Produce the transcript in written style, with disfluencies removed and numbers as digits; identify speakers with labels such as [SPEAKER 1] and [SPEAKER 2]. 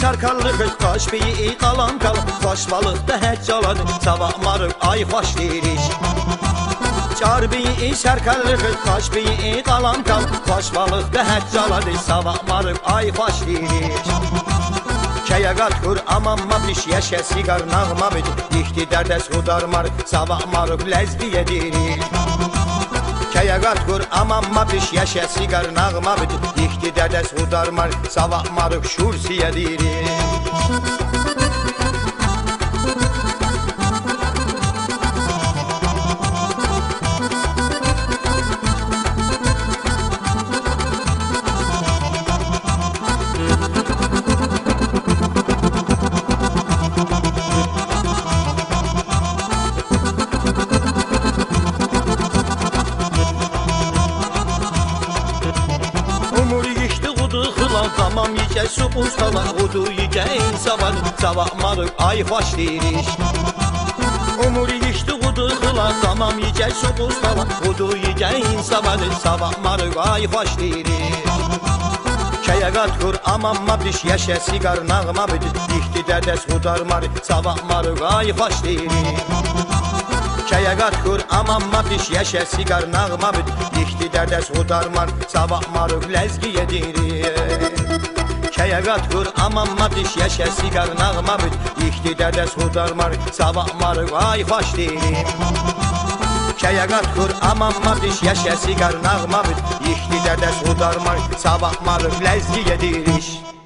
[SPEAKER 1] Şarkarlığı kaş beyi qalan qalan Baş balıqda həccaladı Sabah marıq ay xoş deyirik Çar beyi şarkarlığı kaş beyi qalan qalan Baş balıqda həccaladı Sabah marıq ay xoş deyirik Kəyə qatqur amamma piş Yeşə sigar nağma bidi Dikti dərdə sudar marıq Sabah marıq ləzbi yedirik Kəyə qatqur amamma piş Yeşə sigar nağma bidi Dikti dərdə sudar marıq Sabah marıq şursi yedirik Tamam yiyecek su ustalar Hudu yiyeceğin sabah Sabah marıq ay xoş deyirik Umur yiyişdi hudu xılar Tamam yiyecek su ustalar Hudu yiyeceğin sabah Sabah marıq ay xoş deyirik Kəyə qatqur amamma piş Yeşə sigar nağma bidi Dikti dərdə sudar marıq Sabah marıq ay xoş deyirik Kəyə qatqur amamma piş Yeşə sigar nağma bidi Dikti dərdə sudar marıq Sabah marıq ləzgi yedirik Kəyə qatqur amamma piş Yeşə sigar nağma bidi Dikti dərdə sudar marıq Sabah marıq ay xoş deyirik Kəyə qatqur amamma piş Yeşə sigar nağma bidi Dikti dərdə sudar marıq Sabah marıq ləzgi yedirik